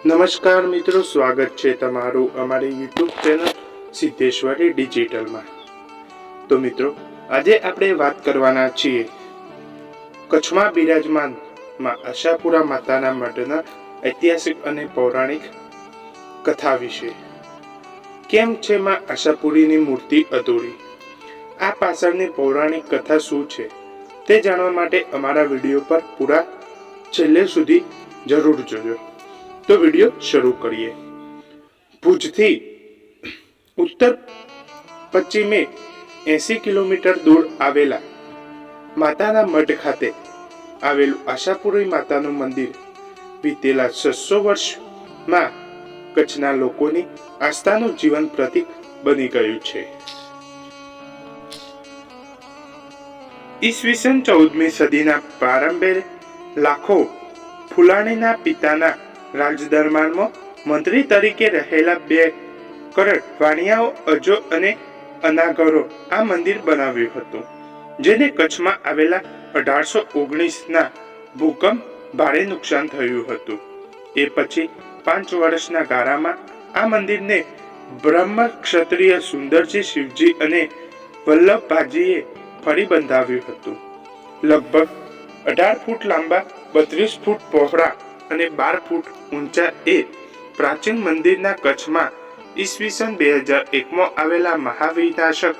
નમસ્કાર મિત્રો, સ્વાગત છે તમારું અમારી યુટ્યુબ ચેનલ સિદ્ધેશ્વરી ડિજિટલમાં। તો મિત્રો, આજે આપણે વાત કરવાના છીએ કચ્છમાં બિરાજમાન માં આશાપુરા માતાના મઢના ઐતિહાસિક અને પૌરાણિક કથા વિશે। કેમ છે માં આશાપુરીની મૂર્તિ અધૂરી? આ પાછળની પૌરાણિક કથા શું છે તે જાણવા માટે અમારા વિડીયો પર પૂરા છેલ્લે સુધી જરૂર જોજો। તો વિડિયો શરૂ કરીએ। ભુજથી ઉત્તર પશ્ચિમે 80 કિલોમીટર દૂર આવેલા માતાના મઢ ખાતે આવેલું આશાપુરી માતાનું મંદિર વીતેલા 600 વર્ષમાં કચ્છના લોકોની આસ્થાનું જીવન પ્રતીક બની ગયું છે। ઈસવીસન 14મી સદીના પ્રારંભે લાખો ફુલાણીના પિતાના રાજદરબારમાં મંત્રી તરીકે રહેલા બે કરોડ વાણિયાઓ અજો અને અનાગરો આ મંદિર બનાવ્યું હતું, જેને કચ્છમાં આવેલા 1819ના ભૂકંપ ભારે નુકસાન થયું હતું। એ પછી 5 વર્ષના ગાળામાં આ મંદિરને બ્રહ્મ ક્ષત્રિય સુંદરજી શિવજી અને વલ્લભભાજીએ ફરી બંધાવ્યું હતું। લગભગ 18 ફૂટ લાંબા, 32 ફૂટ પહોળા અને 12 ફૂટ ઊંચા એ પ્રાચીન મંદિરના કચ્છમાં ઈસવીસન 2001માં આવેલા મહાવિનાશક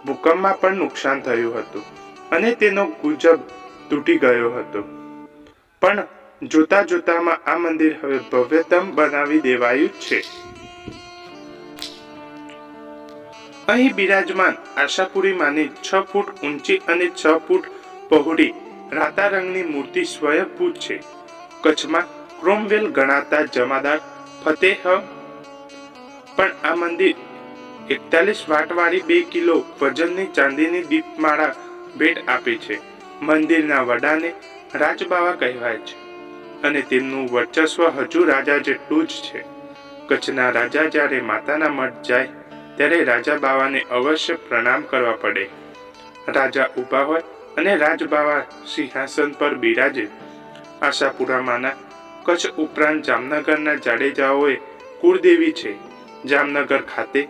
ભૂકંપમાં પણ નુકસાન થયું હતું અને તેનો ગુજબ તૂટી ગયો હતો, પણ જોતા જોતામાં આ મંદિર હવે ભવ્યતમ બનાવી દેવાયું છે। અહીં બિરાજમાન આશાપુરી માની 6 ફૂટ ઊંચી અને 6 ફૂટ પહોળી રાતા રંગની મૂર્તિ સ્વયંભૂ છે। કચ્છમાં ક્રોમવેલ ગણાતા જમાદાર ફતેહ પણ આ મંદિર 41 વાટવાળી 2 કિલો વજનની ચાંદીની દીપમાળા ભેટ આપી છે। મંદિરના વડાને રાજબાવા કહેવાય છે અને તેમનું વર્ચસ્વ હજુ રાજા જેટલું જ છે। કચ્છના રાજા જ્યારે માતાના મઢ જાય ત્યારે રાજા બાવાને અવશ્ય પ્રણામ કરવા પડે। રાજા ઊભા હોય અને રાજબાવા સિંહાસન પર બિરાજે। આશાપુરામાંના કચ્છ ઉપરાંત જામનગરના જાડેજાઓએ કુળદેવી છે। જામનગર ખાતે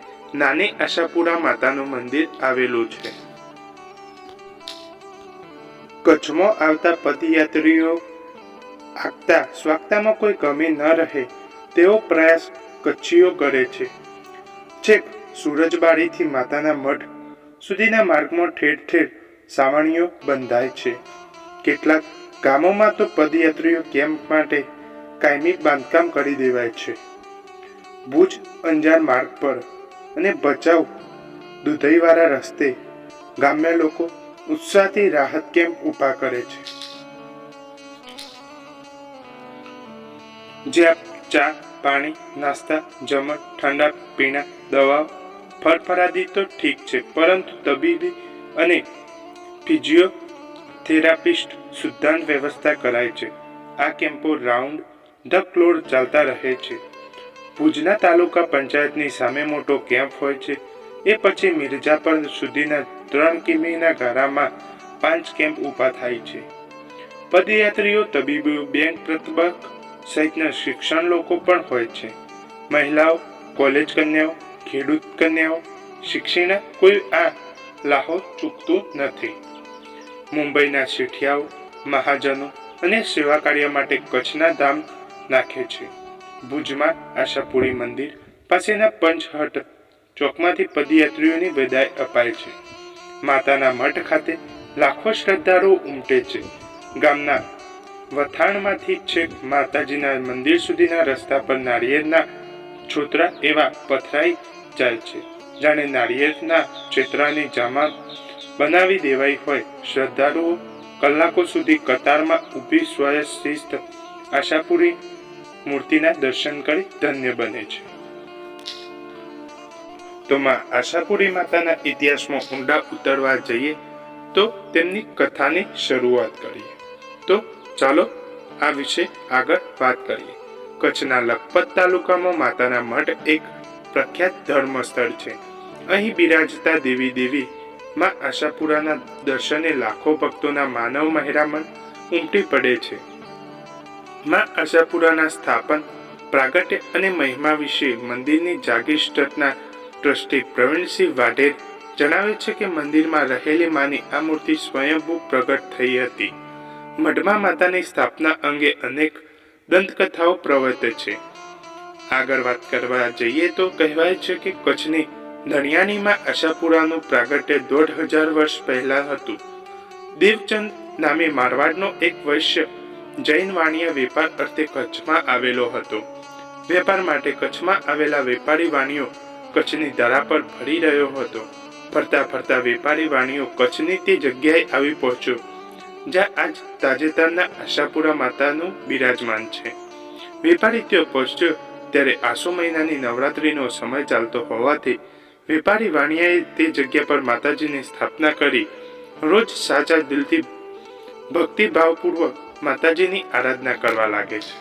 નાની આશાપુરા માતાનું મંદિર આવેલું છે। કચ્છમાં આવતા પદયાત્રીઓ આગતા સ્વાગતામાં કોઈ કમી ન રહે તેવો પ્રયાસ કચ્છીઓ કરે છે। છેક સુરજબારીથી માતાના મઢ સુધીના માર્ગમાં ઠેર ઠેર સાવણીઓ બંધાય છે। કેટલાક ગામોમાં તો પદયાત્રીઓ કેમ્પ માટે કાયમી બાંધકામ કરી દેવાય છે। ભુજ અંજાર માર્ગ પર અને ભચાઉ દુધઈવાળા રસ્તે ગામ્ય લોકો ઉત્સાહથી રાહત કેમ્પ ઊભા કરે છે, જ્યાં ચા, પાણી, નાસ્તા, જમણ, ઠંડા પીણા, દવાઓ, ફરફરાદી તો ઠીક છે, પરંતુ તબીબી અને ફિઝિયોથેરાપિસ્ટ સુદ્ધાની વ્યવસ્થા કરાય છે। આ કેમ્પો રાઉન્ડ ધ ક્લોક ચાલતા રહે છે। ભુજના તાલુકા પંચાયતની સામે મોટો કેમ્પ હોય છે। એ પછી મિર્જાપર સુધીના 3 કિમીના ગાળામાં 5 કેમ્પ ઊભા થાય છે। પદયાત્રીઓ, તબીબો, બેંક પ્રતિબંધ સહિતના શિક્ષણ લોકો પણ હોય છે। મહિલાઓ, કોલેજ કન્યાઓ, ખેડૂત કન્યાઓ, શિક્ષિણા કોઈ આ લાહો ચૂકતું નથી। મુંબઈના શેઠિયાઓ, મહાજનો અને સેવા કાર્ય માટે કચ્છના ધામ નાખે છે। ભુજમાં આશાપુરી મંદિર પાસેના પંચહટ ચોકમાંથી પદયાત્રીઓની વિદાય અપાય છે। માતાના મઠ ખાતે લાખો શ્રદ્ધાળુઓ ઉમટે છે। ગામના વથાણમાંથી છેક માતાજીના મંદિર સુધીના રસ્તા પર નાળિયેરના છોતરા એવા પથરાઈ જાય છે, જાણે નાળિયેરના છેતરાની જામા બનાવી દેવાઈ હોય। શ્રદ્ધાળુઓ કલાકો સુધી કતારમાં ઊભી સ્વયંશિસ્ત આશાપુરી મૂર્તિના દર્શન કરી ધન્ય બને છે। તો માં આશાપુરી માતાના ઇતિહાસમાં ઊંડા ઉતરવા જઈએ તો તેમની કથાની શરૂઆત કરીએ। તો ચાલો આ વિશે આગળ વાત કરીએ। કચ્છના લખપત તાલુકામાં માતાના મઢ એક પ્રખ્યાત ધર્મ સ્થળ છે। અહીં બિરાજતા દેવી માં આશાપુરાના દર્શને લાખો ભક્તોના માનવ મહેરામણ ઉમટી પડે છે। માં આશાપુરાના સ્થાપન પ્રાગટ્ય અને મહિમા વિશે મંદિરની જાગીર ટ્રસ્ટના ટ્રસ્ટી પ્રવીણસિંહ વાઢેર જણાવે છે કે મંદિરમાં રહેલી માની આ મૂર્તિ સ્વયંભૂ પ્રગટ થઈ હતી. મઢમાં માતાની સ્થાપના અંગે અનેક દંતકથાઓ પ્રવર્તે છે. આગળ વાત કરવા જઈએ તો કહેવાય છે કે કચ્છની ધણિયાણીમાં આશાપુરાનું પ્રાગટ્ય 1500 વર્ષ પહેલા હતું. દેવચંદ નામે મારવાડનો એક વૈશ્ય જૈન વાણિયા વેપાર અર્થે કચ્છમાં આવેલો હતો. વેપાર માટે કચ્છમાં આવેલા વેપારી વાણિયો કચ્છની ધરા પર ફરી રહ્યો હતો. ફરતા ફરતા વેપારી વાણિયો કચ્છની તે જગ્યાએ આવી પહોંચ્યો જ્યાં આજ તાજેતરના આશાપુરા માતાનું બિરાજમાન છે. વેપારી ત્યાં પહોંચ્યો ત્યારે આસો મહિનાની નવરાત્રીનો સમય ચાલતો હોવાથી વેપારી વાણિયાએ તે જગ્યા પર માતાજીની સ્થાપના કરી રોજ સાચા દિલથી ભક્તિભાવપૂર્વક માતાજીની આરાધના કરવા લાગે છે.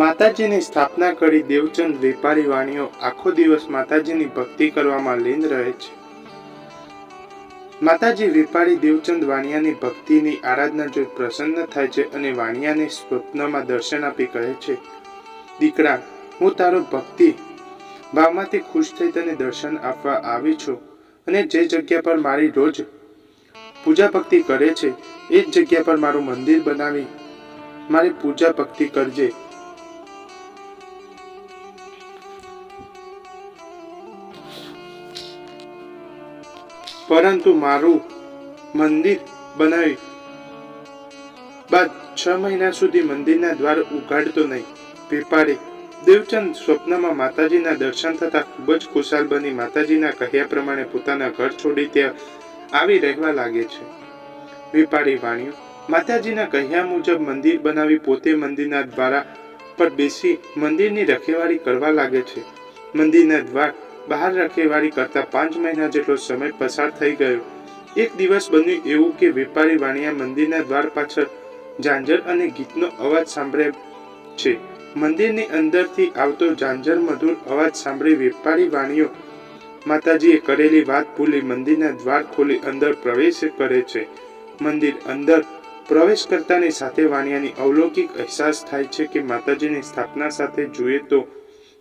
માતાજીની સ્થાપના કરી દેવચંદ વેપારી વાણિયો આખો દિવસ માતાજીની ભક્તિ કરવામાં લીન રહે છે. માતાજી વેપારી દેવચંદ વાણિયાની ભક્તિની આરાધના જોઈ પ્રસન્ન થાય છે અને વાણિયાને સ્વપ્નમાં દર્શન આપી કહે છે, દીકરા, હું તારો ભક્તિ ભાવમાંથી ખુશ થઈ તને દર્શન આપવા આવી છું અને જે જગ્યા પર મારી રોજ પૂજા ભક્તિ કરે છે એ જ જગ્યા પર મારું મંદિર બનાવી મારી પૂજા ભક્તિ કરજે. પરંતુ મારું મંદિર બનાવી બાદ 6 મહિના સુધી મંદિરના દ્વાર ઉઘાડતો નહીં. વેપારી દેવચંદ સ્વપ્નમાં માતાજીના દર્શન થતા ખૂબ જ ખુશાલ બની માતાજીના કહ્યા પ્રમાણે પોતાના ઘર છોડી ત્યાં આવી રહેવા લાગે છે. વેપારી વાણિયો માતાજીના કહ્યા મુજબ મંદિર બનાવી પોતે મંદિરના દ્વારા પર બેસી મંદિરની રખેવાળી કરવા લાગે છે. મંદિરના દ્વાર બહાર રખેવાળી કરતા 5 મહિના જેટલો સમય પસાર થઈ ગયો. એક દિવસ બન્યું એવું કે વેપારી વાણિયા મંદિરના દ્વાર પાછળ ઝાંઝર અને ગીતનો અવાજ સાંભળે છે. મંદિરની અંદરથી આવતો ઝાંઝર મધુર અવાજ સાંભળી વેપારી વાણિયો માતાજીએ કરેલી વાત ભૂલી મંદિરના દ્વાર ખોલી અંદર પ્રવેશ કરે છે. મંદિર અંદર પ્રવેશ કરતાની સાથે વાણિયાની અલૌકિક અહેસાસ થાય છે કે માતાજીની સ્થાપના સાથે જોઈએ તો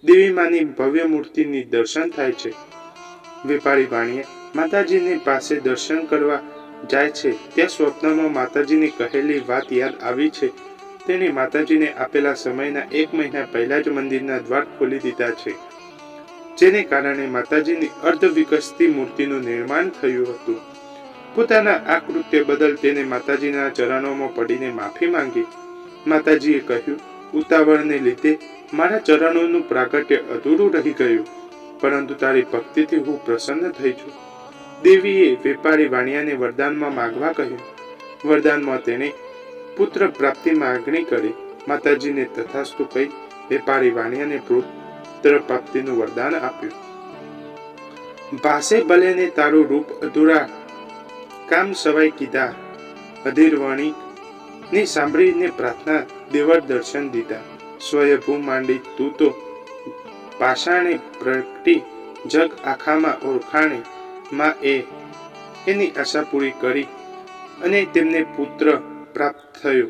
દેવી માની ભવ્ય મૂર્તિની દર્શન થાય છે. વેપારી વાણિયા માતાજીની પાસે દર્શન કરવા જાય છે ત્યાં સ્વપ્નમાં માતાજીની કહેલી વાત યાદ આવી છે. તેણે માતાજીને આપેલા સમયના 1 મહિના પહેલા જ મંદિરના દ્વાર ખોલી દીધા છે, જેને કારણે માતાજીની અર્ધ વિકસતી મૂર્તિનું નિર્માણ થયું હતું. પોતાના આ કૃત્ય બદલ તેને માતાજીના ચરણોમાં પડીને માફી માંગી. માતાજીએ કહ્યું, ઉતાવળને લીધે મારા ચરણોનું પ્રાગટ્ય અધૂરું રહી ગયું, પરંતુ તારી ભક્તિથી હું પ્રસન્ન થઈ છું. દેવીએ વેપારી વાણિયાને વરદાનમાં માંગવા કહ્યું. વરદાનમાં તેણે પુત્ર પ્રાપ્તિ માંગણી કરી. માતાજીને તથાસ્તુ કહી વેપારી વાણિયાને પુત્ર પ્રાપ્તિનું વરદાન આપ્યું. ભાસે ભલે ને તારું રૂપ અધૂરા કામ સવાય કીધા. અધીરવાણી ની સાંભળીને પ્રાર્થના દેવળ દર્શન દીધા. સ્વયંભૂ માંડી તું તો પાષાણે પ્રગટી જગ આખામાં ઓળખાણે. માં એની આશા પૂરી કરી અને તેમને પુત્ર પ્રાપ્ત થયો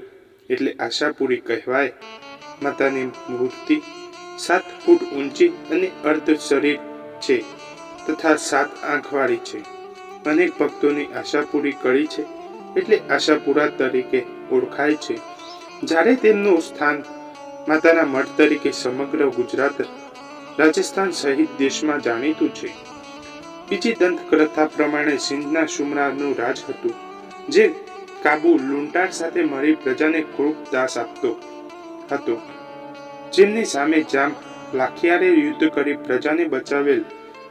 એટલે આશા પૂરી કહેવાય. માતાની મૂર્તિ 7 ફૂટ ઊંચી અને અર્ધ શરીર છે તથા 7 આંખવાળી છે. અનેક ભક્તોની આશા પૂરી કરી છે એટલે આશાપુરા તરીકે ઓળખાય છે. જ્યારે તેમનું સ્થાન માતાના મઠ તરીકે સમગ્ર ગુજરાત, રાજસ્થાન સહિત દેશમાં જાણીતું છે. બીજી દંતકથા પ્રમાણે સિંધના શુમરાનું રાજ હતું, જે કાબુ લૂંટાર સાથે મળી પ્રજાને ખૂબ દાસ આપતો હતો. જેમની સામે જામ લાખિયારે યુદ્ધ કરી પ્રજાને બચાવેલ.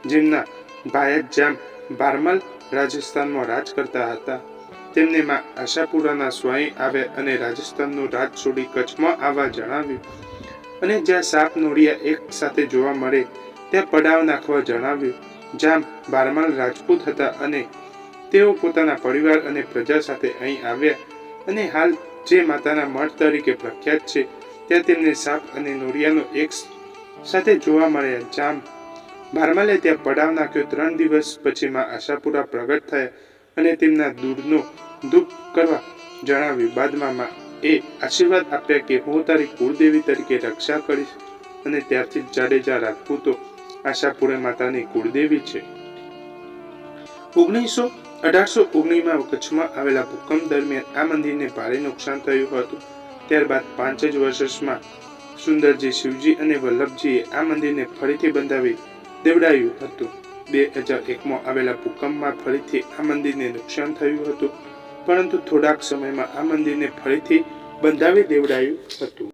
જેમના ભાયા જામ બારમલ રાજસ્થાનમાં રાજ કરતા હતા. તેમને માં આશાપુરાના સ્વાઈ આવ્યા અને રાજસ્થાનનું રાજ છોડી કચ્છમાં આવવા જણાવ્યું અને જ્યાં સાપ નોળિયા એક સાથે જોવા મળે ત્યાં પડાવ નાખવા જણાવ્યું. જામ બારમલ રાજપૂત હતા અને તેઓ પોતાના પરિવાર અને પ્રજા સાથે અહીં આવ્યા અને હાલ જે માતાના મઠ તરીકે પ્રખ્યાત છે ત્યાં તેમને સાપ અને નોળિયાનો એક સાથે જોવા મળ્યા. જામ બારમલે ત્યાં પડાવ નાખ્યો. 3 દિવસ પછી માં આશાપુરા પ્રગટ થયા અને તેમના દૂધનો ધૂપ કરવા જણાવ્યું. બાદમાં એ આશીર્વાદ આપ્યા કે હું તારી કુળદેવી તરીકે રક્ષા કરીશ અને ત્યારથી જાડેજા રાજપૂતો આશાપુરા માતાની કુળદેવી છે. 1819માં કચ્છમાં આવેલા ભૂકંપ દરમિયાન આ મંદિરને ભારે નુકસાન થયું હતું. ત્યારબાદ 5 જ વર્ષમાં સુંદરજી, શિવજી અને વલ્લભજીએ આ મંદિરને ફરીથી બંધાવી દેવડાવ્યું હતું. 2001માં આવેલા ભૂકંપમાં ફરીથી આ મંદિરને નુકસાન થયું હતું, પરંતુ થોડાક સમયમાં આ મંદિરને ફરીથી બંધાવી દેવડાયું હતું.